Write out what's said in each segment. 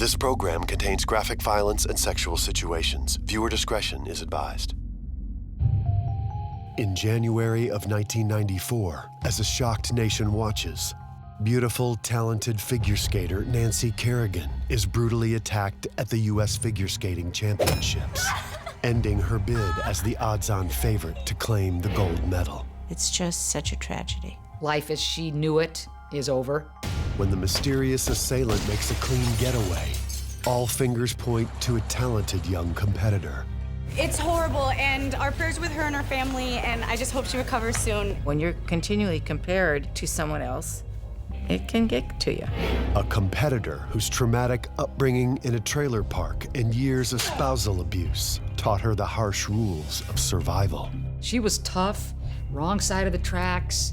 This program contains graphic violence and sexual situations. Viewer discretion is advised. In January of 1994, as a shocked nation watches, beautiful, talented figure skater Nancy Kerrigan is brutally attacked at the U.S. Figure Skating Championships, ending her bid as the odds-on favorite to claim the gold medal. It's just such a tragedy. Life as she knew it is over. When the mysterious assailant makes a clean getaway, all fingers point to a talented young competitor. It's horrible, and our prayers with her and her family, and I just hope she recovers soon. When you're continually compared to someone else, it can get to you. A competitor whose traumatic upbringing in a trailer park and years of spousal abuse taught her the harsh rules of survival. She was tough, wrong side of the tracks,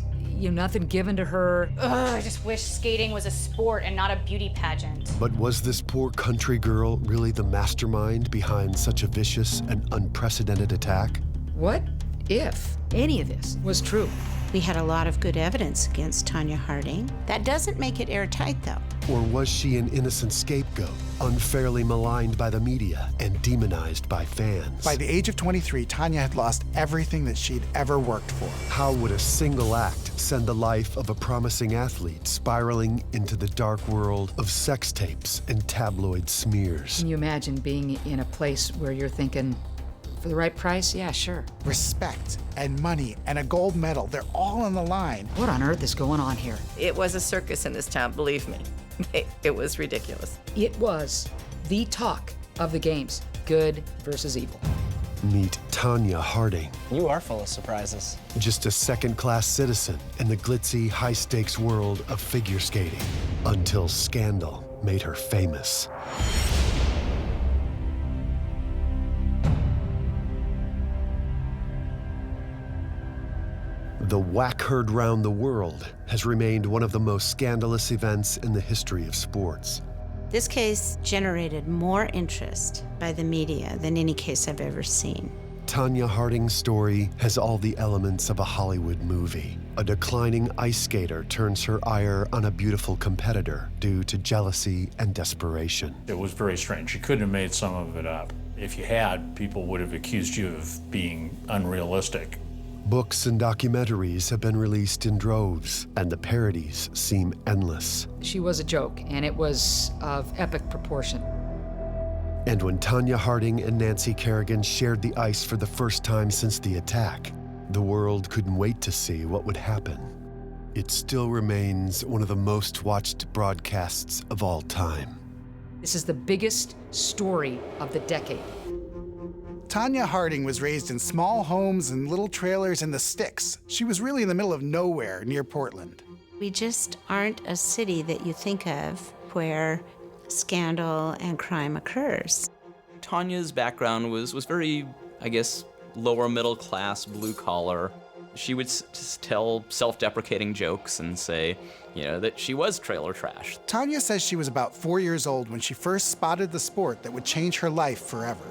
nothing given to her. Ugh, I just wish skating was a sport and not a beauty pageant. But was this poor country girl really the mastermind behind such a vicious and unprecedented attack? What if any of this was true? We had a lot of good evidence against Tanya Harding. That doesn't make it airtight, though. Or was she an innocent scapegoat, unfairly maligned by the media and demonized by fans? By the age of 23, Tanya had lost everything that she'd ever worked for. How would a single act send the life of a promising athlete spiraling into the dark world of sex tapes and tabloid smears? Can you imagine being in a place where you're thinking, for the right price, yeah, sure. Respect and money and a gold medal, they're all on the line. What on earth is going on here? It was a circus in this town, believe me. It was ridiculous. It was the talk of the games, good versus evil. Meet Tanya Harding. You are full of surprises. Just a second-class citizen in the glitzy, high-stakes world of figure skating, until scandal made her famous. The whack heard round the world has remained one of the most scandalous events in the history of sports. This case generated more interest by the media than any case I've ever seen. Tanya Harding's story has all the elements of a Hollywood movie. A declining ice skater turns her ire on a beautiful competitor due to jealousy and desperation. It was very strange. You couldn't have made some of it up. If you had, people would have accused you of being unrealistic. Books and documentaries have been released in droves, and the parodies seem endless. She was a joke, and it was of epic proportion. And when Tanya Harding and Nancy Kerrigan shared the ice for the first time since the attack, the world couldn't wait to see what would happen. It still remains one of the most watched broadcasts of all time. This is the biggest story of the decade. Tanya Harding was raised in small homes and little trailers in the sticks. She was really in the middle of nowhere near Portland. We just aren't a city that you think of where scandal and crime occurs. Tanya's background was very, I guess, lower middle class, blue collar. She would just tell self-deprecating jokes and say, that she was trailer trash. Tanya says she was about 4 years old when she first spotted the sport that would change her life forever.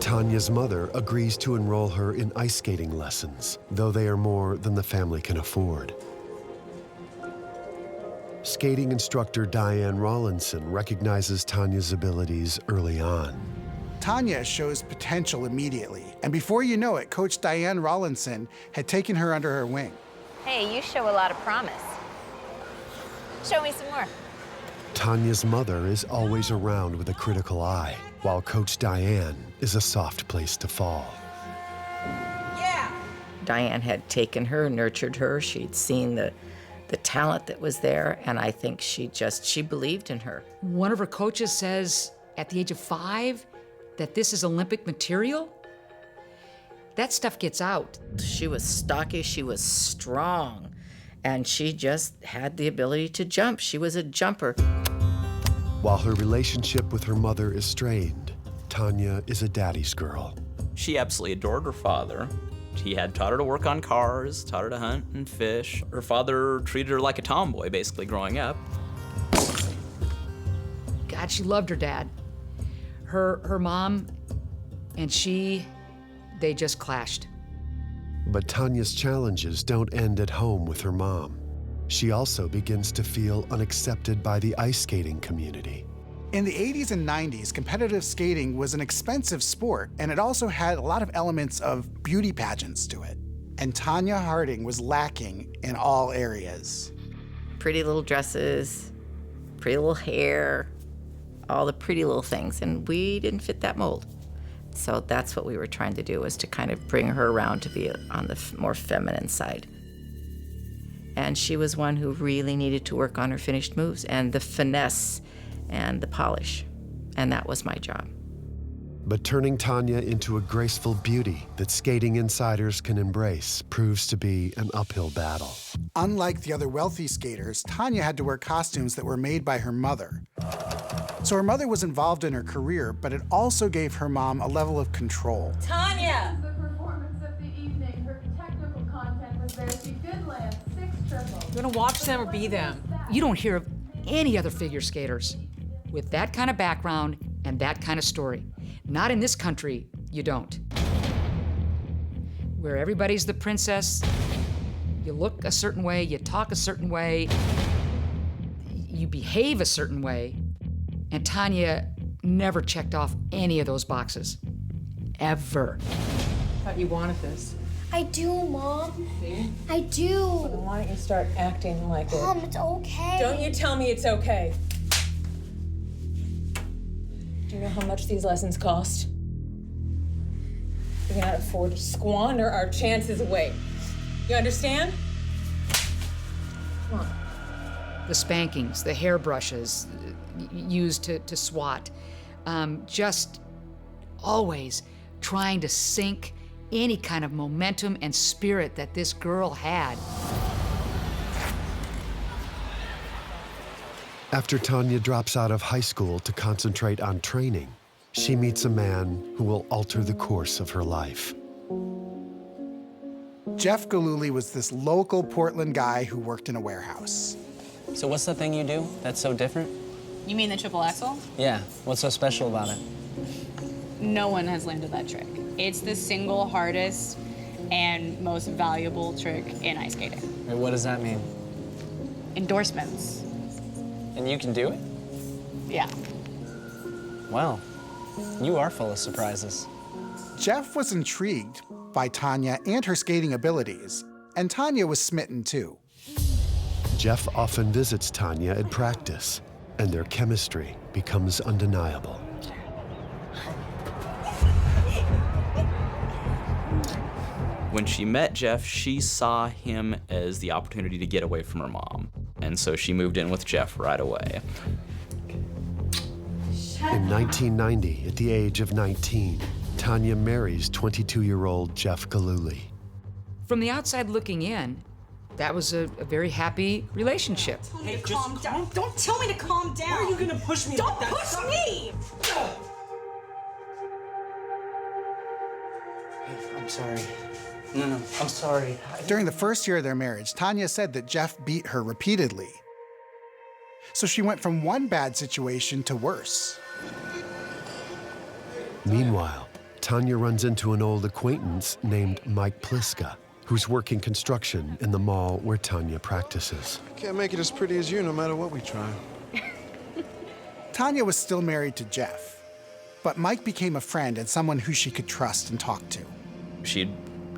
Tanya's mother agrees to enroll her in ice skating lessons, though they are more than the family can afford. Skating instructor Diane Rawlinson recognizes Tanya's abilities early on. Tanya shows potential immediately, and before you know it, Coach Diane Rawlinson had taken her under her wing. Hey, you show a lot of promise. Show me some more. Tanya's mother is always around with a critical eye, while Coach Diane is a soft place to fall. Yeah. Diane had taken her, nurtured her. She'd seen the talent that was there, and I think she believed in her. One of her coaches says at the age of 5 that this is Olympic material. That stuff gets out. She was stocky, she was strong, and she just had the ability to jump. She was a jumper. While her relationship with her mother is strained, Tanya is a daddy's girl. She absolutely adored her father. He had taught her to work on cars, taught her to hunt and fish. Her father treated her like a tomboy, basically, growing up. God, she loved her dad. Her mom and they just clashed. But Tanya's challenges don't end at home with her mom. She also begins to feel unaccepted by the ice skating community. In the 80s and 90s, competitive skating was an expensive sport, and it also had a lot of elements of beauty pageants to it. And Tanya Harding was lacking in all areas. Pretty little dresses, pretty little hair, all the pretty little things, and we didn't fit that mold. So that's what we were trying to do, was to kind of bring her around to be on the more feminine side. And she was one who really needed to work on her finished moves and the finesse and the polish, and that was my job. But turning Tanya into a graceful beauty that skating insiders can embrace proves to be an uphill battle. Unlike the other wealthy skaters, Tanya had to wear costumes that were made by her mother. So her mother was involved in her career, but it also gave her mom a level of control. Tanya! The performance of the evening, her technical content was there. She did land 6 triples. You want to watch them or be them? You don't hear of any other figure skaters with that kind of background and that kind of story. Not in this country, you don't. Where everybody's the princess, you look a certain way, you talk a certain way, you behave a certain way, and Tanya never checked off any of those boxes. Ever. Thought you wanted this. I do, Mom. See? I do. Well, then why don't you start acting like it? Mom, it's okay. Don't you tell me it's okay. Do you know how much these lessons cost? We cannot afford to squander our chances away. You understand? Come on. The spankings, the hairbrushes used to swat, just always trying to sink any kind of momentum and spirit that this girl had. After Tanya drops out of high school to concentrate on training, she meets a man who will alter the course of her life. Jeff Gillooly was this local Portland guy who worked in a warehouse. So what's the thing you do that's so different? You mean the triple axel? Yeah, what's so special about it? No one has landed that trick. It's the single hardest and most valuable trick in ice skating. Wait, what does that mean? Endorsements. And you can do it? Yeah. Wow, you are full of surprises. Jeff was intrigued by Tanya and her skating abilities, and Tanya was smitten too. Jeff often visits Tanya at practice, and their chemistry becomes undeniable. When she met Jeff, she saw him as the opportunity to get away from her mom. And so she moved in with Jeff right away. In 1990, at the age of 19, Tanya marries 22-year-old Jeff Gillooly. From the outside looking in, that was a very happy relationship. Hey, calm down. Don't tell me to calm down. Why are you gonna push me? Don't push me! I'm sorry. No, I'm sorry. During the first year of their marriage, Tanya said that Jeff beat her repeatedly. So she went from one bad situation to worse. Meanwhile, Tanya runs into an old acquaintance named Mike Pliska, who's working construction in the mall where Tanya practices. Can't make it as pretty as you no matter what we try. Tanya was still married to Jeff, but Mike became a friend and someone who she could trust and talk to. She'd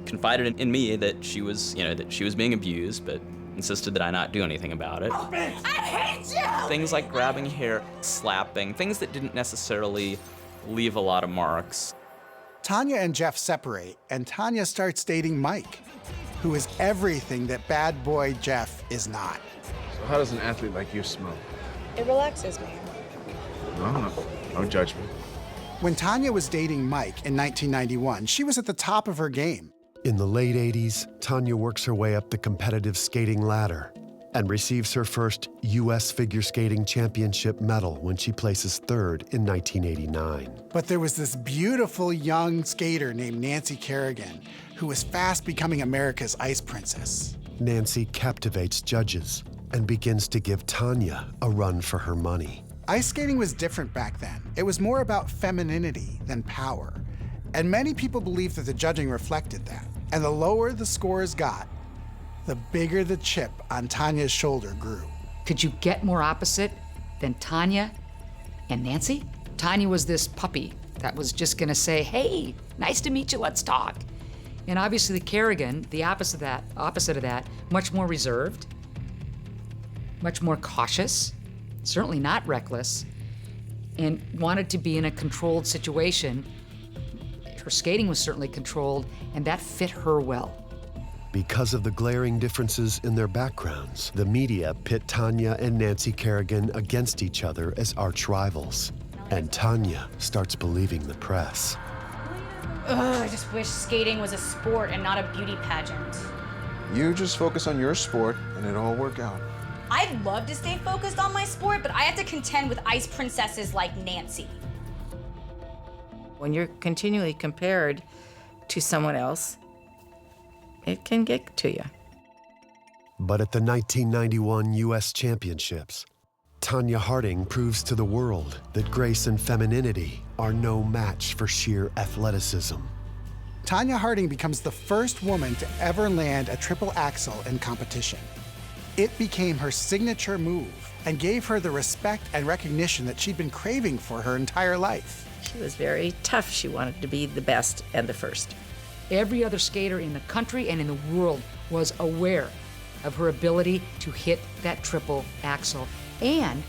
confided in me that she was, that she was being abused, but insisted that I not do anything about it. I hate you! Things like grabbing hair, slapping, things that didn't necessarily leave a lot of marks. Tanya and Jeff separate, and Tanya starts dating Mike, who is everything that bad boy Jeff is not. So how does an athlete like you smoke? It relaxes me. No judgment. When Tanya was dating Mike in 1991, she was at the top of her game. In the late 80s, Tanya works her way up the competitive skating ladder and receives her first U.S. figure skating championship medal when she places third in 1989. But there was this beautiful young skater named Nancy Kerrigan, who was fast becoming America's ice princess. Nancy captivates judges and begins to give Tanya a run for her money. Ice skating was different back then. It was more about femininity than power. And many people believed that the judging reflected that. And the lower the scores got, the bigger the chip on Tanya's shoulder grew. Could you get more opposite than Tanya and Nancy? Tanya was this puppy that was just gonna say, hey, nice to meet you, let's talk. And obviously Kerrigan, the opposite of that, much more reserved, much more cautious, certainly not reckless, and wanted to be in a controlled situation. Her skating was certainly controlled, and that fit her well. Because of the glaring differences in their backgrounds, the media pit Tanya and Nancy Kerrigan against each other as arch rivals. And Tanya starts believing the press. Ugh, I just wish skating was a sport and not a beauty pageant. You just focus on your sport and it'll all work out. I'd love to stay focused on my sport, but I have to contend with ice princesses like Nancy. When you're continually compared to someone else, it can get to you. But at the 1991 U.S. Championships, Tanya Harding proves to the world that grace and femininity are no match for sheer athleticism. Tanya Harding becomes the first woman to ever land a triple axel in competition. It became her signature move and gave her the respect and recognition that she'd been craving for her entire life. She was very tough. She wanted to be the best and the first. Every other skater in the country and in the world was aware of her ability to hit that triple axel and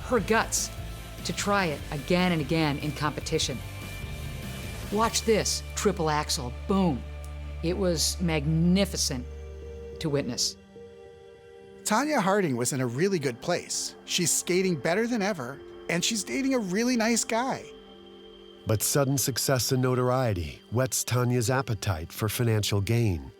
her guts to try it again and again in competition. Watch this, triple axel, boom. It was magnificent to witness. Tanya Harding was in a really good place. She's skating better than ever, and she's dating a really nice guy. But sudden success and notoriety whets Tanya's appetite for financial gain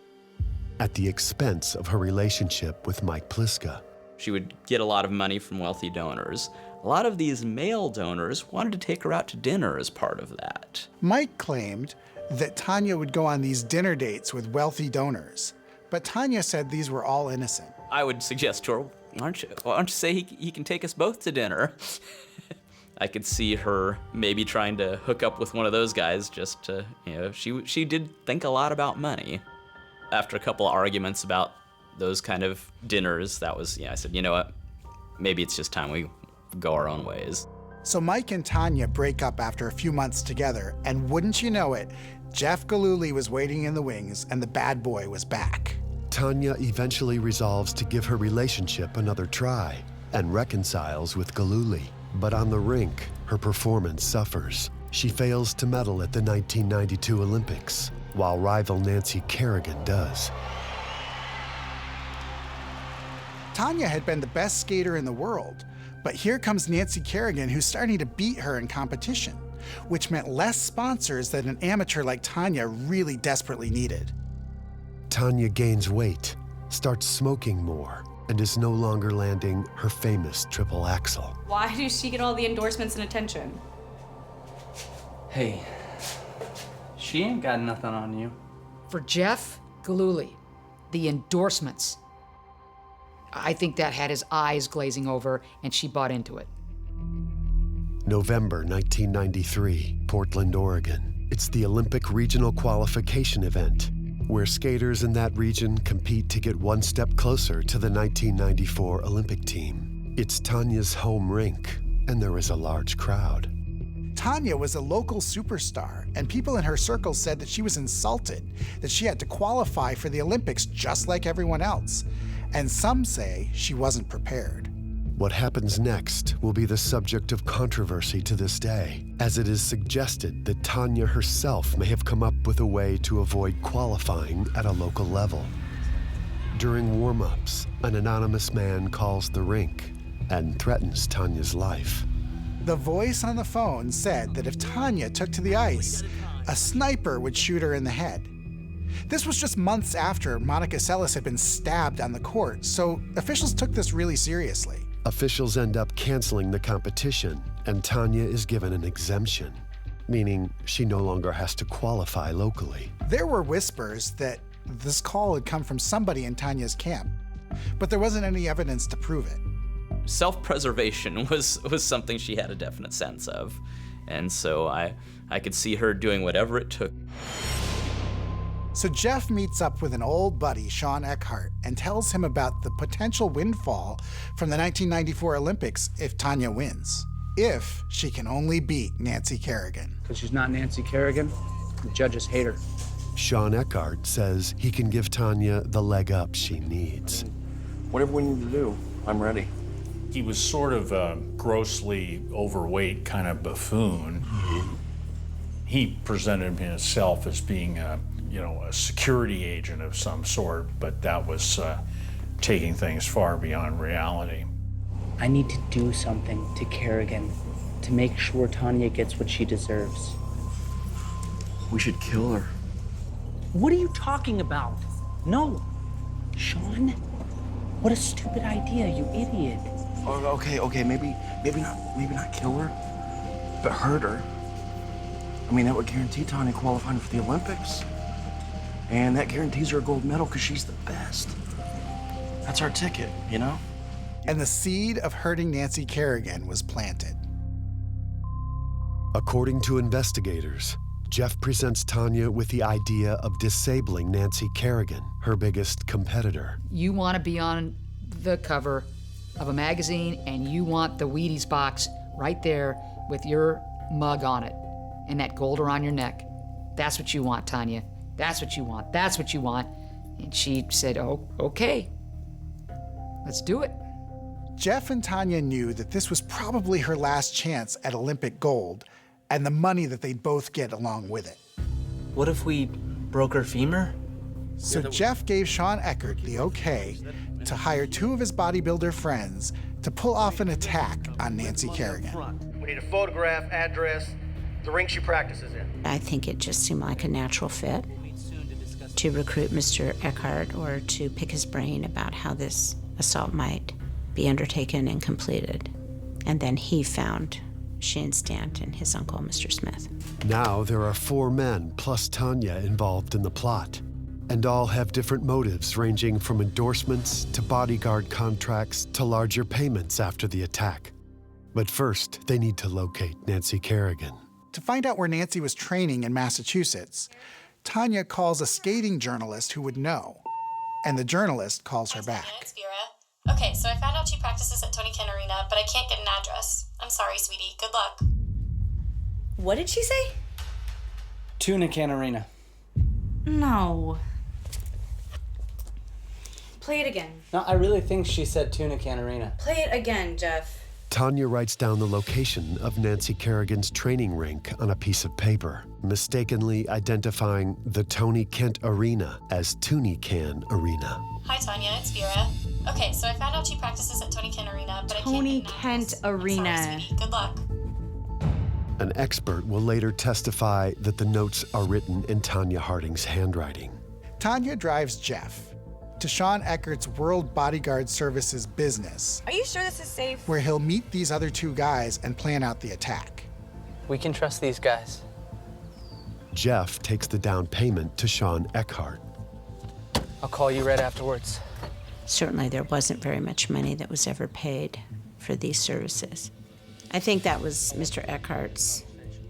at the expense of her relationship with Mike Pliska. She would get a lot of money from wealthy donors. A lot of these male donors wanted to take her out to dinner as part of that. Mike claimed that Tanya would go on these dinner dates with wealthy donors, but Tanya said these were all innocent. I would suggest to her, why don't you say he can take us both to dinner? I could see her maybe trying to hook up with one of those guys just to, she did think a lot about money. After a couple of arguments about those kind of dinners, I said, you know what, maybe it's just time we go our own ways. So Mike and Tanya break up after a few months together, and wouldn't you know it, Jeff Gillooly was waiting in the wings and the bad boy was back. Tanya eventually resolves to give her relationship another try and reconciles with Gillooly. But on the rink, her performance suffers. She fails to medal at the 1992 Olympics, while rival Nancy Kerrigan does. Tanya had been the best skater in the world, but here comes Nancy Kerrigan, who's starting to beat her in competition, which meant less sponsors that an amateur like Tanya really desperately needed. Tanya gains weight, starts smoking more, and is no longer landing her famous triple axel. Why does she get all the endorsements and attention? Hey, she ain't got nothing on you. For Jeff Gillooly, the endorsements, I think that had his eyes glazing over, and she bought into it. November 1993, Portland, Oregon. It's the Olympic regional qualification event, where skaters in that region compete to get one step closer to the 1994 Olympic team. It's Tanya's home rink, and there is a large crowd. Tanya was a local superstar, and people in her circle said that she was insulted, that she had to qualify for the Olympics just like everyone else. And some say she wasn't prepared. What happens next will be the subject of controversy to this day, as it is suggested that Tanya herself may have come up with a way to avoid qualifying at a local level. During warm-ups, an anonymous man calls the rink and threatens Tanya's life. The voice on the phone said that if Tanya took to the ice, a sniper would shoot her in the head. This was just months after Monica Seles had been stabbed on the court, so officials took this really seriously. Officials end up canceling the competition, and Tanya is given an exemption, meaning she no longer has to qualify locally. There were whispers that this call had come from somebody in Tanya's camp, but there wasn't any evidence to prove it. Self-preservation was something she had a definite sense of, and so I could see her doing whatever it took. So Jeff meets up with an old buddy, Sean Eckhart, and tells him about the potential windfall from the 1994 Olympics if Tanya wins. If she can only beat Nancy Kerrigan. Because she's not Nancy Kerrigan, the judges hate her. Sean Eckhart says he can give Tanya the leg up she needs. Whatever we need to do, I'm ready. He was sort of a grossly overweight kind of buffoon. He presented himself as being a security agent of some sort, but that was taking things far beyond reality. I need to do something to Kerrigan to make sure Tanya gets what she deserves. We should kill her. What are you talking about? No. Sean? What a stupid idea, you idiot. Oh, okay, maybe not kill her, but hurt her. I mean, that would guarantee Tanya qualifying for the Olympics. And that guarantees her a gold medal because she's the best. That's our ticket, you know? And the seed of hurting Nancy Kerrigan was planted. According to investigators, Jeff presents Tanya with the idea of disabling Nancy Kerrigan, her biggest competitor. You want to be on the cover of a magazine, and you want the Wheaties box right there with your mug on it and that gold around your neck. That's what you want, Tanya. That's what you want. That's what you want. And she said, oh, okay, let's do it. Jeff and Tanya knew that this was probably her last chance at Olympic gold and the money that they'd both get along with it. What if we broke her femur? So Jeff gave Sean Eckhart the okay to hire 2 of his bodybuilder friends to pull off an attack on Nancy Kerrigan. We need a photograph, address, the ring she practices in. I think it just seemed like a natural fit to recruit Mr. Eckhart or to pick his brain about how this assault might be undertaken and completed. And then he found Shane Stant and his uncle, Mr. Smith. Now there are 4 men plus Tanya involved in the plot, and all have different motives ranging from endorsements to bodyguard contracts to larger payments after the attack. But first, they need to locate Nancy Kerrigan. To find out where Nancy was training in Massachusetts, Tanya calls a skating journalist who would know, and the journalist calls her back. It's Vera. Okay, so I found out she practices at Tony Kent Arena, but I can't get an address. I'm sorry, sweetie. Good luck. What did she say? Tuna Can Arena. No. Play it again. No, I really think she said Tuna Can Arena. Play it again, Jeff. Tanya writes down the location of Nancy Kerrigan's training rink on a piece of paper, mistakenly identifying the Tony Kent Arena as Toonie Can Arena. Hi, Tanya. It's Vera. Okay, so I found out she practices at Tony Kent Arena, but Tony I can't get an address. Kent Arena. I'm sorry, sweetie. Good luck. An expert will later testify that the notes are written in Tanya Harding's handwriting. Tanya drives Jeff to Sean Eckart's World Bodyguard Services business, Are you sure this is safe? where he'll meet these other 2 guys and plan out the attack. We can trust these guys. Jeff takes the down payment to Sean Eckhart. I'll call you right afterwards. Certainly there wasn't very much money that was ever paid for these services. I think that was Mr. Eckhart's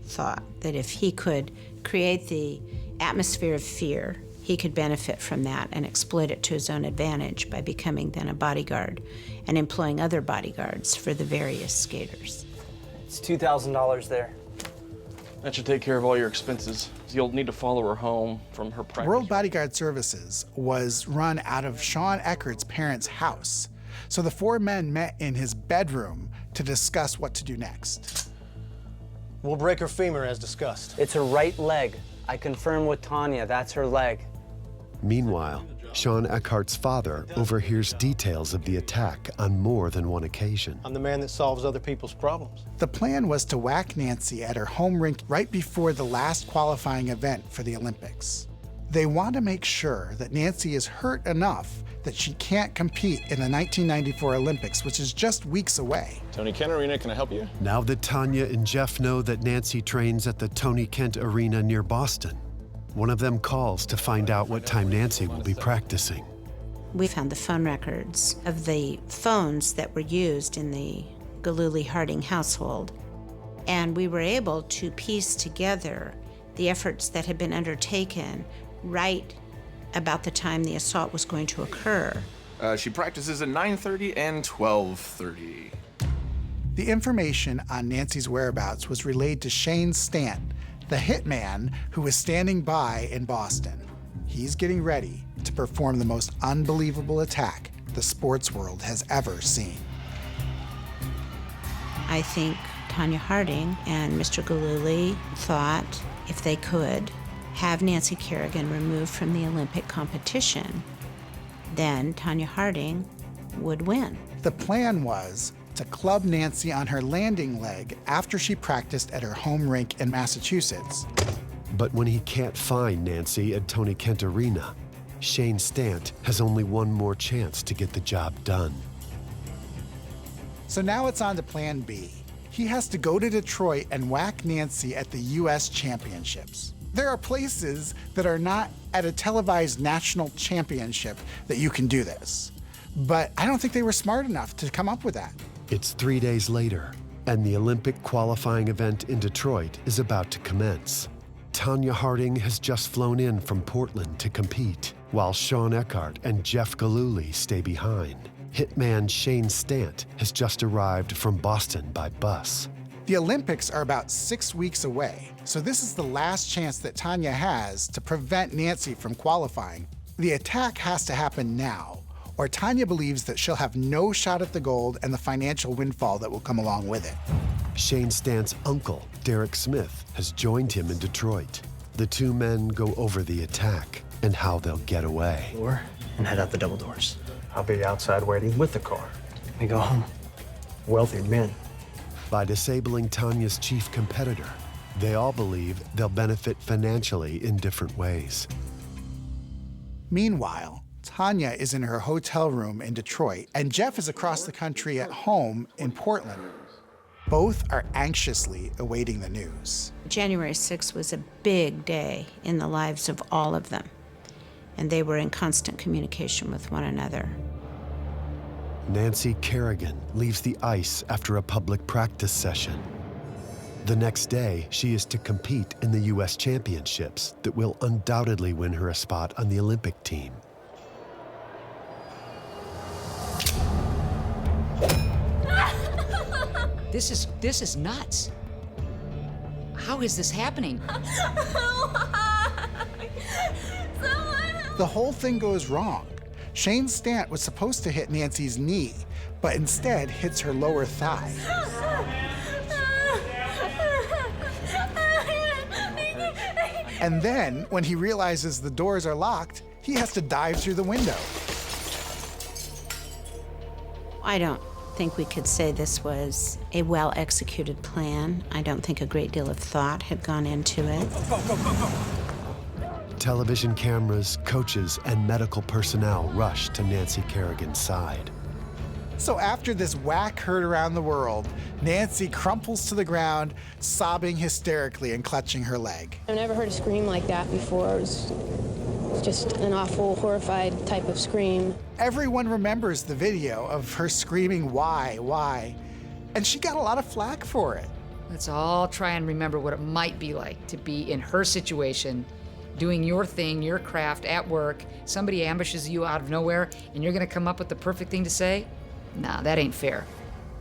thought, that if he could create the atmosphere of fear, he could benefit from that and exploit it to his own advantage by becoming then a bodyguard and employing other bodyguards for the various skaters. It's $2,000 there. That should take care of all your expenses. You'll need to follow her home from her practice. World Bodyguard Services was run out of Sean Eckart's parents' house, so the 4 men met in his bedroom to discuss what to do next. We'll break her femur as discussed. It's her right leg. I confirmed with Tanya, that's her leg. Meanwhile, Sean Eckhart's father overhears details of the attack on more than one occasion. I'm the man that solves other people's problems. The plan was to whack Nancy at her home rink right before the last qualifying event for the Olympics. They want to make sure that Nancy is hurt enough that she can't compete in the 1994 Olympics, which is just weeks away. Tony Kent Arena, can I help you? Now that Tanya and Jeff know that Nancy trains at the Tony Kent Arena near Boston, one of them calls to find out what time Nancy will be practicing. We found the phone records of the phones that were used in the Gillooly Harding household, and we were able to piece together the efforts that had been undertaken right about the time the assault was going to occur. She practices at 9:30 and 12:30. The information on Nancy's whereabouts was relayed to Shane Stant, the hitman who was standing by in Boston. He's getting ready to perform the most unbelievable attack the sports world has ever seen. I think Tanya Harding and Mr. Gillooly thought if they could have Nancy Kerrigan removed from the Olympic competition, then Tanya Harding would win. The plan was to club Nancy on her landing leg after she practiced at her home rink in Massachusetts. But when he can't find Nancy at Tony Kent Arena, Shane Stant has only one more chance to get the job done. So now it's on to Plan B. He has to go to Detroit and whack Nancy at the U.S. Championships. There are places that are not at a televised national championship that you can do this. But I don't think they were smart enough to come up with that. It's 3 days later, and the Olympic qualifying event in Detroit is about to commence. Tanya Harding has just flown in from Portland to compete, while Sean Eckhart and Jeff Gillooly stay behind. Hitman Shane Stant has just arrived from Boston by bus. The Olympics are about 6 weeks away, so this is the last chance that Tanya has to prevent Nancy from qualifying. The attack has to happen now, or Tanya believes that she'll have no shot at the gold and the financial windfall that will come along with it. Shane Stant's uncle, Derek Smith, has joined him in Detroit. The two men go over the attack and how they'll get away. Door and head out the double doors. I'll be outside waiting with the car. We go home. Wealthy men. By disabling Tanya's chief competitor, they all believe they'll benefit financially in different ways. Meanwhile, Tanya is in her hotel room in Detroit, and Jeff is across the country at home in Portland. Both are anxiously awaiting the news. January 6th was a big day in the lives of all of them, and they were in constant communication with one another. Nancy Kerrigan leaves the ice after a public practice session. The next day, she is to compete in the U.S. Championships that will undoubtedly win her a spot on the Olympic team. This is nuts. How is this happening? The whole thing goes wrong. Shane Stant was supposed to hit Nancy's knee, but instead hits her lower thigh. And then, when he realizes the doors are locked, he has to dive through the window. I don't think we could say this was a well-executed plan. I don't think a great deal of thought had gone into it. Television cameras, coaches, and medical personnel rush to Nancy Kerrigan's side. So after this whack heard around the world, Nancy crumples to the ground, sobbing hysterically and clutching her leg. I've never heard a scream like that before. It was just an awful, horrified type of scream. Everyone remembers the video of her screaming, why? And she got a lot of flack for it. Let's all try and remember what it might be like to be in her situation, doing your thing, your craft at work. Somebody ambushes you out of nowhere, and you're gonna come up with the perfect thing to say? Nah, that ain't fair.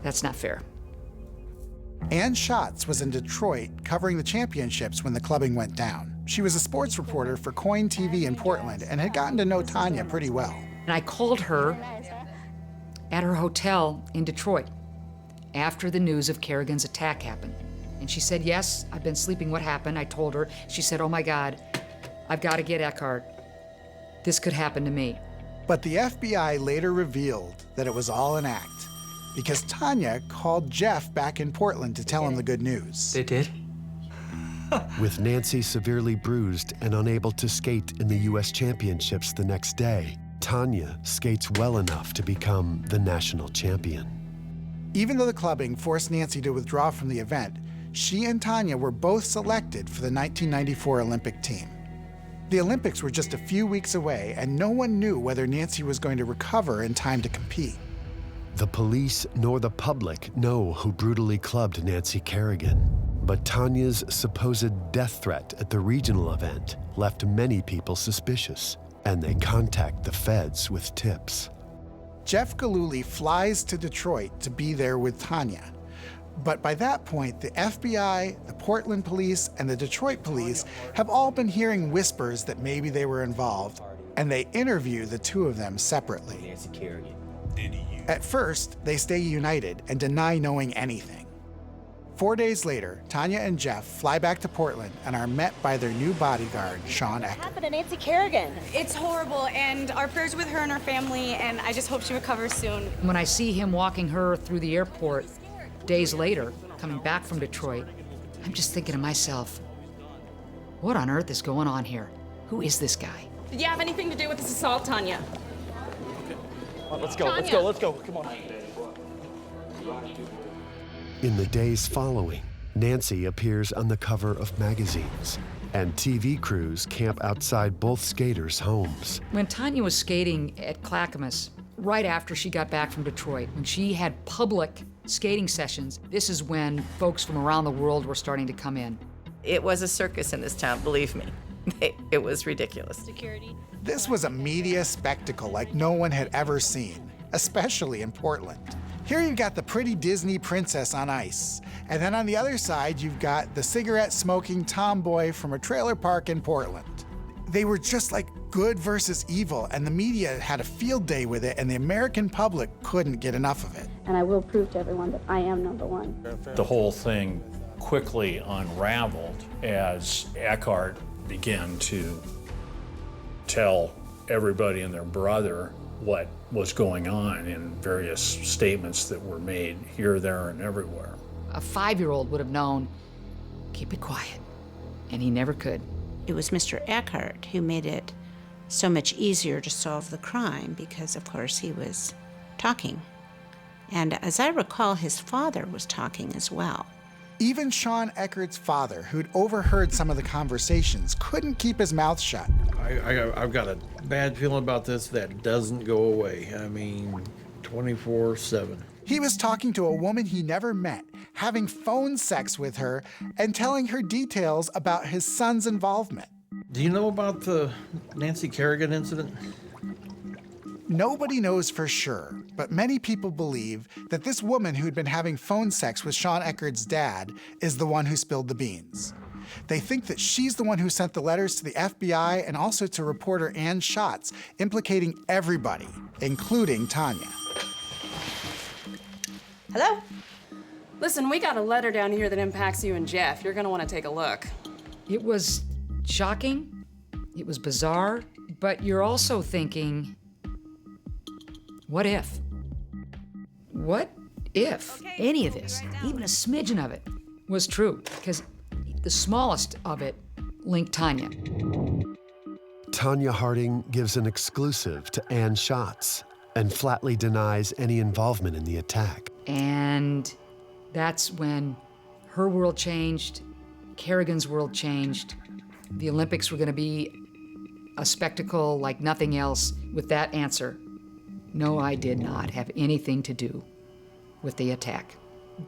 That's not fair. Ann Schatz was in Detroit covering the championships when the clubbing went down. She was a sports reporter for Coin TV in Portland and had gotten to know Tanya pretty well. And I called her at her hotel in Detroit after the news of Kerrigan's attack happened. And she said, yes, I've been sleeping, what happened? I told her. She said, oh my God, I've got to get Eckhart. This could happen to me. But the FBI later revealed that it was all an act because Tanya called Jeff back in Portland to tell him the good news. They did? With Nancy severely bruised and unable to skate in the U.S. Championships the next day, Tanya skates well enough to become the national champion. Even though the clubbing forced Nancy to withdraw from the event, she and Tanya were both selected for the 1994 Olympic team. The Olympics were just a few weeks away, and no one knew whether Nancy was going to recover in time to compete. The police nor the public know who brutally clubbed Nancy Kerrigan, but Tanya's supposed death threat at the regional event left many people suspicious. and they contact the feds with tips. Jeff Gillooly flies to Detroit to be there with Tanya. But by that point, the FBI, the Portland police, and the Detroit police have all been hearing whispers that maybe they were involved, and they interview the two of them separately. Nancy Kerrigan. At first, they stay united and deny knowing anything. 4 days later, Tanya and Jeff fly back to Portland and are met by their new bodyguard, Sean Eckert. What happened to Nancy Kerrigan? It's horrible, and our prayers with her and her family, and I just hope she recovers soon. When I see him walking her through the airport days later, coming back from Detroit, I'm just thinking to myself, what on earth is going on here? Who is this guy? Did you have anything to do with this assault, Tanya? Let's go, come on. In the days following, Nancy appears on the cover of magazines, and TV crews camp outside both skaters' homes. When Tanya was skating at Clackamas, right after she got back from Detroit, when she had public skating sessions, this is when folks from around the world were starting to come in. It was a circus in this town, believe me. It was ridiculous. Security. This was a media spectacle like no one had ever seen, especially in Portland. Here you've got the pretty Disney princess on ice, and then on the other side you've got the cigarette-smoking tomboy from a trailer park in Portland. They were just like good versus evil, and the media had a field day with it, and the American public couldn't get enough of it. And I will prove to everyone that I am number one. The whole thing quickly unraveled as Eckhart began to tell everybody and their brother what was going on in various statements that were made here, there, and everywhere. A 5-year-old would have known, keep it quiet, and he never could. It was Mr. Eckhart who made it so much easier to solve the crime because, of course, he was talking. And as I recall, his father was talking as well. Even Sean Eckert's father, who'd overheard some of the conversations, couldn't keep his mouth shut. I've got a bad feeling about this that doesn't go away. I mean, 24/7. He was talking to a woman he never met, having phone sex with her, and telling her details about his son's involvement. Do you know about the Nancy Kerrigan incident? Nobody knows for sure, but many people believe that this woman who'd been having phone sex with Sean Eckert's dad is the one who spilled the beans. They think that she's the one who sent the letters to the FBI and also to reporter Ann Schatz, implicating everybody, including Tanya. Hello? Listen, we got a letter down here that impacts you and Jeff. You're gonna want to take a look. It was shocking, it was bizarre, but you're also thinking, what if? What if any of this, even a smidgen of it, was true? Because the smallest of it linked Tanya. Tanya Harding gives an exclusive to Ann Schatz and flatly denies any involvement in the attack. And that's when her world changed, Kerrigan's world changed. The Olympics were going to be a spectacle like nothing else. With that answer, no, I did not have anything to do with the attack.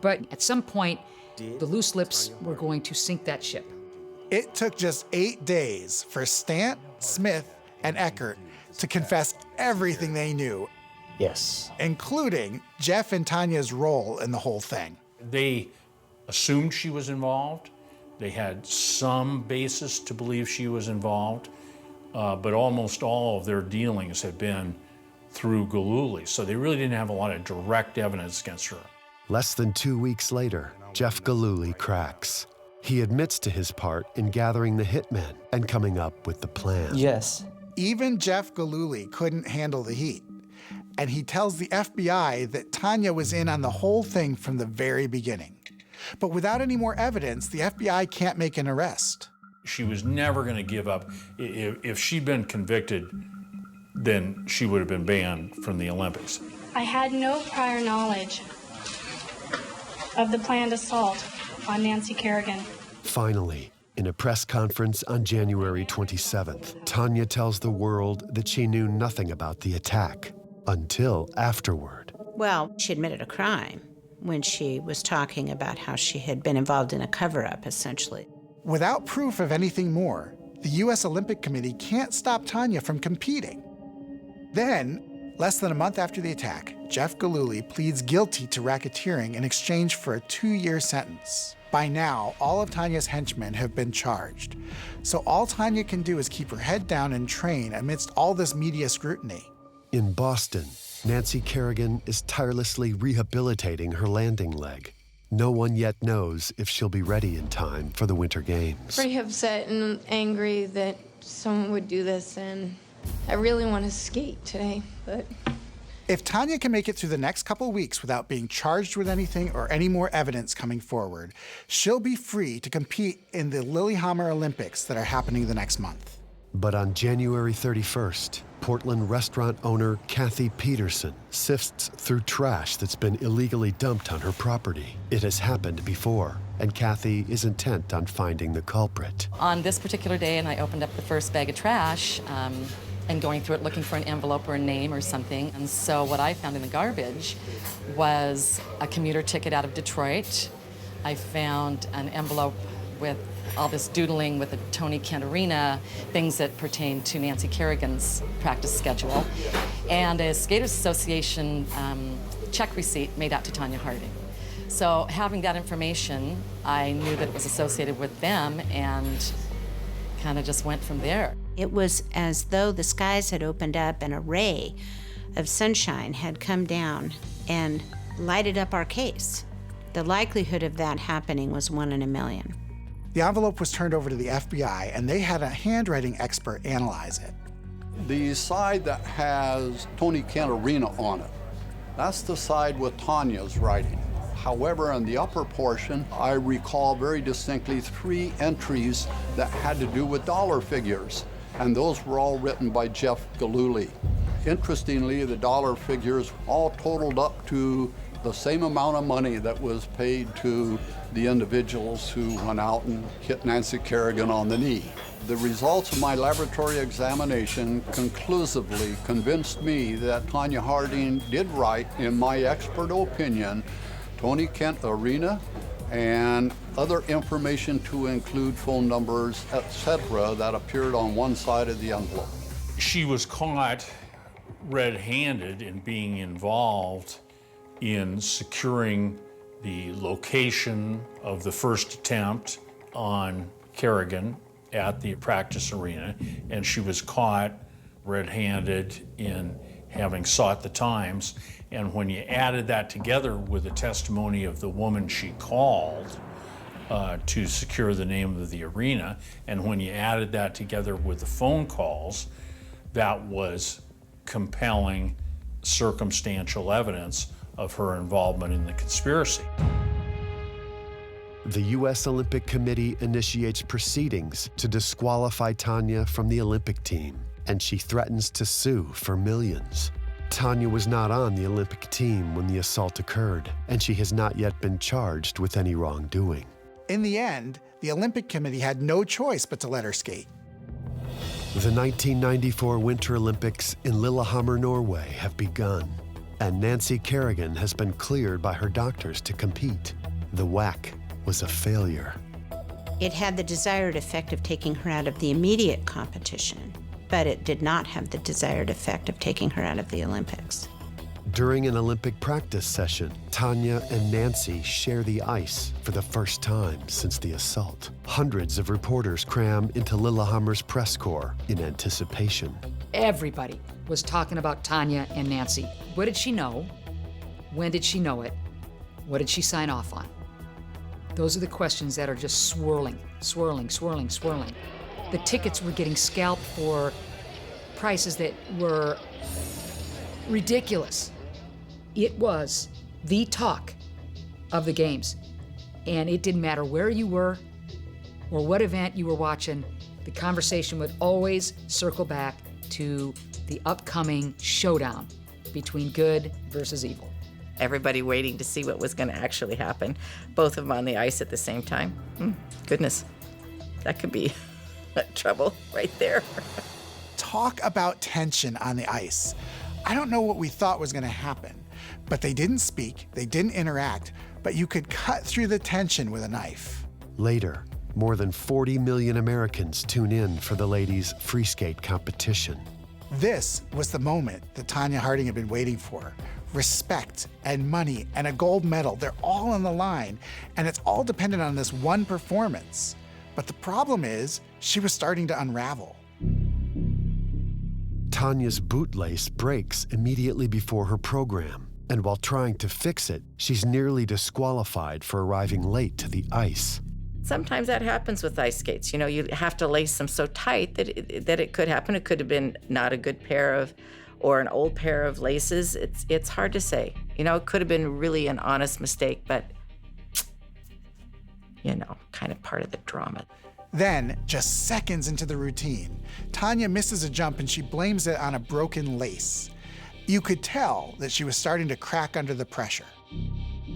But at some point, the loose lips were going to sink that ship. It took just 8 days for Stant, Smith, and Eckert to confess everything they knew. Yes. Including Jeff and Tanya's role in the whole thing. They assumed she was involved. They had some basis to believe she was involved, but almost all of their dealings had been through Gillooly, so they really didn't have a lot of direct evidence against her. Less than 2 weeks later, Jeff Gillooly cracks. He admits to his part in gathering the hitmen and coming up with the plan. Yes. Even Jeff Gillooly couldn't handle the heat. And he tells the FBI that Tanya was in on the whole thing from the very beginning. But without any more evidence, the FBI can't make an arrest. She was never going to give up. If she'd been convicted, then she would have been banned from the Olympics. I had no prior knowledge of the planned assault on Nancy Kerrigan. Finally, in a press conference on January 27th, Tanya tells the world that she knew nothing about the attack until afterward. Well, she admitted a crime when she was talking about how she had been involved in a cover-up, essentially. Without proof of anything more, the U.S. Olympic Committee can't stop Tanya from competing. Then, less than a month after the attack, Jeff Gillooly pleads guilty to racketeering in exchange for a 2-year sentence. By now, all of Tanya's henchmen have been charged. So all Tanya can do is keep her head down and train amidst all this media scrutiny. In Boston, Nancy Kerrigan is tirelessly rehabilitating her landing leg. No one yet knows if she'll be ready in time for the Winter Games. Pretty upset and angry that someone would do this, and I really want to skate today, but... If Tanya can make it through the next couple weeks without being charged with anything or any more evidence coming forward, she'll be free to compete in the Lillehammer Olympics that are happening the next month. But on January 31st, Portland restaurant owner Kathy Peterson sifts through trash that's been illegally dumped on her property. It has happened before, and Kathy is intent on finding the culprit. On this particular day, and I opened up the first bag of trash, and going through it looking for an envelope or a name or something. And so what I found in the garbage was a commuter ticket out of Detroit. I found an envelope with all this doodling with a Tony Kent Arena, things that pertain to Nancy Kerrigan's practice schedule, and a Skaters Association check receipt made out to Tanya Harding. So having that information, I knew that it was associated with them and kind of just went from there. It was as though the skies had opened up and a ray of sunshine had come down and lighted up our case. The likelihood of that happening was 1 in a million. The envelope was turned over to the FBI, and they had a handwriting expert analyze it. The side that has Tony Kent Arena on it, that's the side with Tanya's writing. However, in the upper portion, I recall very distinctly 3 entries that had to do with dollar figures, and those were all written by Jeff Gillooly. Interestingly, the dollar figures all totaled up to the same amount of money that was paid to the individuals who went out and hit Nancy Kerrigan on the knee. The results of my laboratory examination conclusively convinced me that Tanya Harding did write, in my expert opinion, Tony Kent Arena and other information to include phone numbers, etc., that appeared on one side of the envelope. She was caught red-handed in being involved in securing the location of the first attempt on Kerrigan at the practice arena, and she was caught red-handed in having sought the times. And when you added that together with the testimony of the woman she called to secure the name of the arena, and when you added that together with the phone calls, that was compelling circumstantial evidence of her involvement in the conspiracy. The U.S. Olympic Committee initiates proceedings to disqualify Tanya from the Olympic team, and she threatens to sue for millions. Tanya was not on the Olympic team when the assault occurred, and she has not yet been charged with any wrongdoing. In the end, the Olympic Committee had no choice but to let her skate. The 1994 Winter Olympics in Lillehammer, Norway have begun, and Nancy Kerrigan has been cleared by her doctors to compete. The WAC was a failure. It had the desired effect of taking her out of the immediate competition, but it did not have the desired effect of taking her out of the Olympics. During an Olympic practice session, Tanya and Nancy share the ice for the first time since the assault. Hundreds of reporters cram into Lillehammer's press corps in anticipation. Everybody was talking about Tanya and Nancy. What did she know? When did she know it? What did she sign off on? Those are the questions that are just swirling. The tickets were getting scalped for prices that were ridiculous. It was the talk of the games. And it didn't matter where you were or what event you were watching, the conversation would always circle back to the upcoming showdown between good versus evil. Everybody waiting to see what was going to actually happen, both of them on the ice at the same time. Goodness, that could be trouble right there. Talk about tension on the ice. I don't know what we thought was going to happen, but they didn't speak, they didn't interact, but you could cut through the tension with a knife. Later, more than 40 million Americans tune in for the ladies' free skate competition. This was the moment that Tanya Harding had been waiting for. Respect and money and a gold medal, they're all on the line, and it's all dependent on this one performance. But the problem is, she was starting to unravel. Tanya's bootlace breaks immediately before her program, and while trying to fix it, she's nearly disqualified for arriving late to the ice. Sometimes that happens with ice skates. You know, you have to lace them so tight that it could happen. It could have been not a good pair of, or an old pair of laces. It's hard to say. You know, it could have been really an honest mistake, but, you know, kind of part of the drama. Then, just seconds into the routine, Tanya misses a jump and she blames it on a broken lace. You could tell that she was starting to crack under the pressure.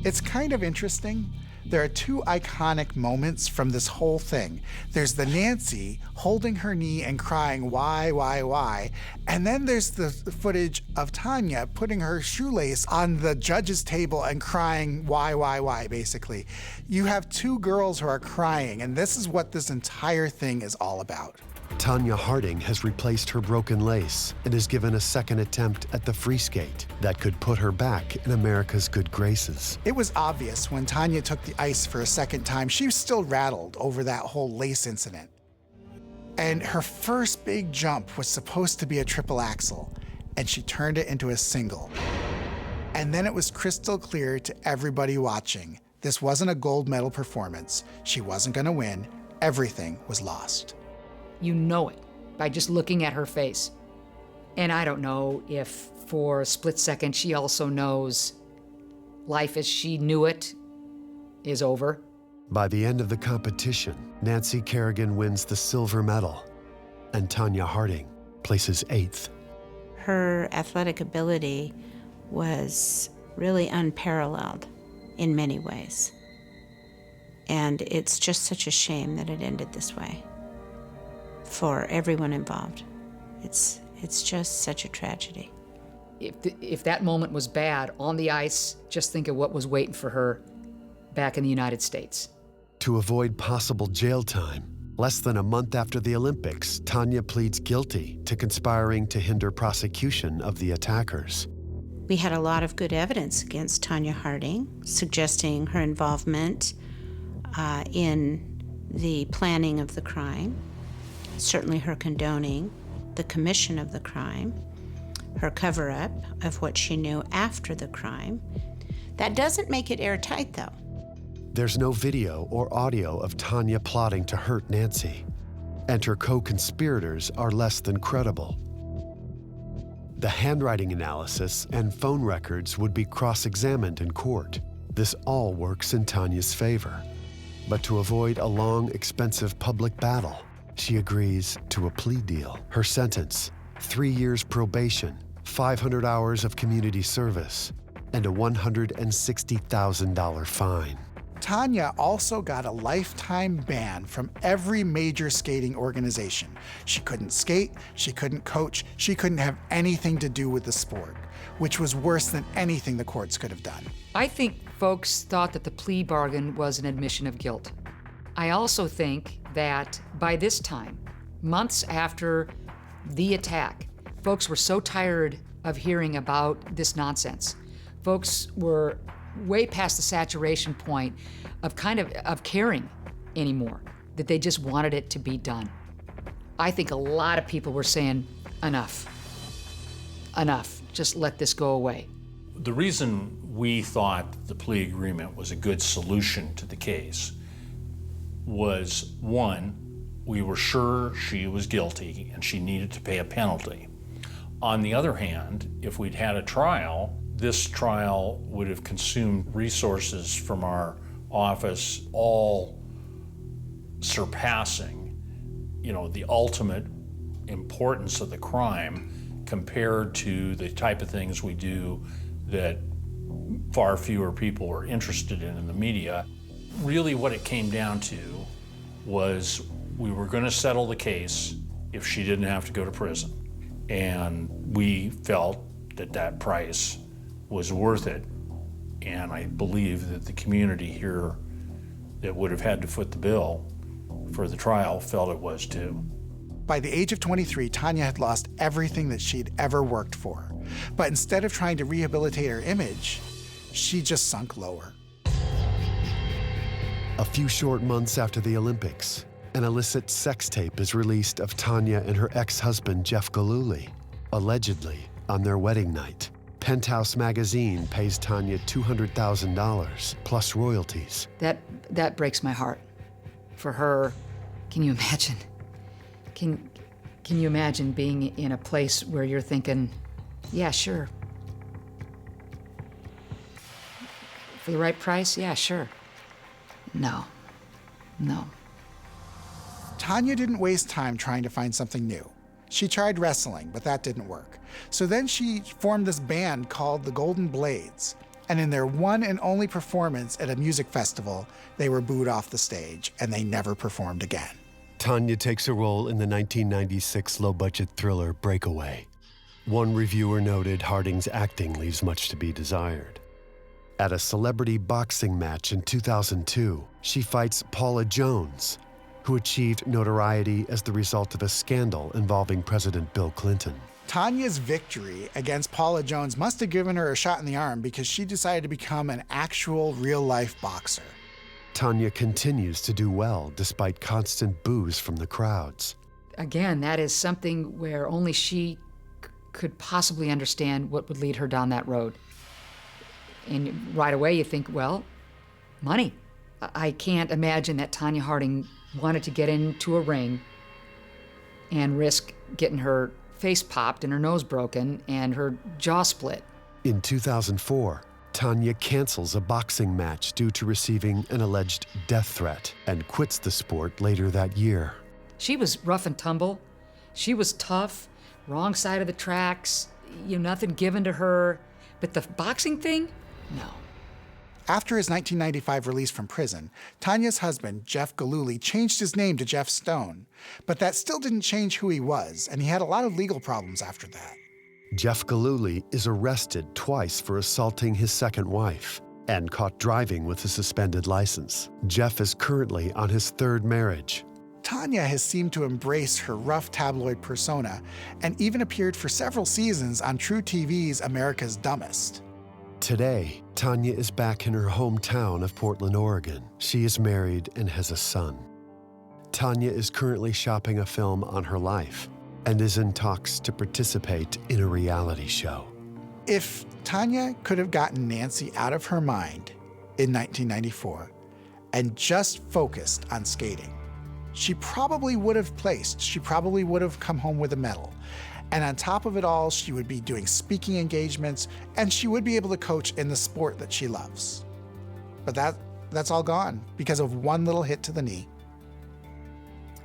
It's kind of interesting. There are two iconic moments from this whole thing. There's the Nancy holding her knee and crying, why? And then there's the footage of Tanya putting her shoelace on the judge's table and crying, why, basically. You have two girls who are crying, and this is what this entire thing is all about. Tanya Harding has replaced her broken lace and is given a second attempt at the free skate that could put her back in America's good graces. It was obvious when Tanya took the ice for a second time, she was still rattled over that whole lace incident. And her first big jump was supposed to be a triple axel, and she turned it into a single. And then it was crystal clear to everybody watching. This wasn't a gold medal performance. She wasn't gonna win. Everything was lost. You know it by just looking at her face. And I don't know if for a split second she also knows life as she knew it is over. By the end of the competition, Nancy Kerrigan wins the silver medal, and Tanya Harding places 8th. Her athletic ability was really unparalleled in many ways. And it's just such a shame that it ended this way for everyone involved. It's just such a tragedy. If that moment was bad on the ice, just think of what was waiting for her back in the United States. To avoid possible jail time, less than a month after the Olympics, Tanya pleads guilty to conspiring to hinder prosecution of the attackers. We had a lot of good evidence against Tanya Harding, suggesting her involvement in the planning of the crime, certainly her condoning the commission of the crime, her cover-up of what she knew after the crime. That doesn't make it airtight, though. There's no video or audio of Tanya plotting to hurt Nancy, and her co-conspirators are less than credible. The handwriting analysis and phone records would be cross-examined in court. This all works in Tanya's favor. But to avoid a long, expensive public battle, she agrees to a plea deal. Her sentence, 3 years probation, 500 hours of community service, and a $160,000 fine. Tanya also got a lifetime ban from every major skating organization. She couldn't skate, she couldn't coach, she couldn't have anything to do with the sport, which was worse than anything the courts could have done. I think folks thought that the plea bargain was an admission of guilt. I also think that by this time, months after the attack, folks were so tired of hearing about this nonsense. Folks were way past the saturation point of caring anymore, that they just wanted it to be done. I think a lot of people were saying, enough, just let this go away. The reason we thought the plea agreement was a good solution to the case was, one, we were sure she was guilty and she needed to pay a penalty. On the other hand, if we'd had a trial, this trial would have consumed resources from our office, all surpassing, the ultimate importance of the crime compared to the type of things we do that far fewer people were interested in the media. Really what it came down to was we were going to settle the case if she didn't have to go to prison. And we felt that that price was worth it. And I believe that the community here that would have had to foot the bill for the trial felt it was too. By the age of 23, Tanya had lost everything that she'd ever worked for. But instead of trying to rehabilitate her image, she just sunk lower. A few short months after the Olympics, an illicit sex tape is released of Tanya and her ex-husband, Jeff Gillooly, allegedly on their wedding night. Penthouse magazine pays Tanya $200,000 plus royalties. That breaks my heart. For her, can you imagine? Can you imagine being in a place where you're thinking, yeah, sure. For the right price, yeah, sure. No. Tanya didn't waste time trying to find something new. She tried wrestling, but that didn't work. So then she formed this band called the Golden Blades. And in their one and only performance at a music festival, they were booed off the stage and they never performed again. Tanya takes a role in the 1996 low-budget thriller Breakaway. One reviewer noted Harding's acting leaves much to be desired. At a celebrity boxing match in 2002, she fights Paula Jones, who achieved notoriety as the result of a scandal involving President Bill Clinton. Tanya's victory against Paula Jones must have given her a shot in the arm because she decided to become an actual real-life boxer. Tanya continues to do well despite constant boos from the crowds. Again, that is something where only she could possibly understand what would lead her down that road. And right away you think, well, money. I can't imagine that Tanya Harding wanted to get into a ring and risk getting her face popped and her nose broken and her jaw split. In 2004, Tanya cancels a boxing match due to receiving an alleged death threat and quits the sport later that year. She was rough and tumble. She was tough, wrong side of the tracks, nothing given to her. But the boxing thing? No. After his 1995 release from prison, Tanya's husband, Jeff Gillooly, changed his name to Jeff Stone. But that still didn't change who he was, and he had a lot of legal problems after that. Jeff Gillooly is arrested twice for assaulting his second wife and caught driving with a suspended license. Jeff is currently on his third marriage. Tanya has seemed to embrace her rough tabloid persona and even appeared for several seasons on True TV's America's Dumbest. Today, Tanya is back in her hometown of Portland, Oregon. She is married and has a son. Tanya is currently shopping a film on her life and is in talks to participate in a reality show. If Tanya could have gotten Nancy out of her mind in 1994 and just focused on skating, she probably would have placed. She probably would have come home with a medal. And on top of it all, she would be doing speaking engagements, and she would be able to coach in the sport that she loves. But that's all gone because of one little hit to the knee.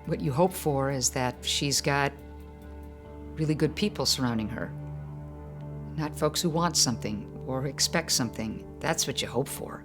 What you hope for is that she's got really good people surrounding her, not folks who want something or expect something. That's what you hope for.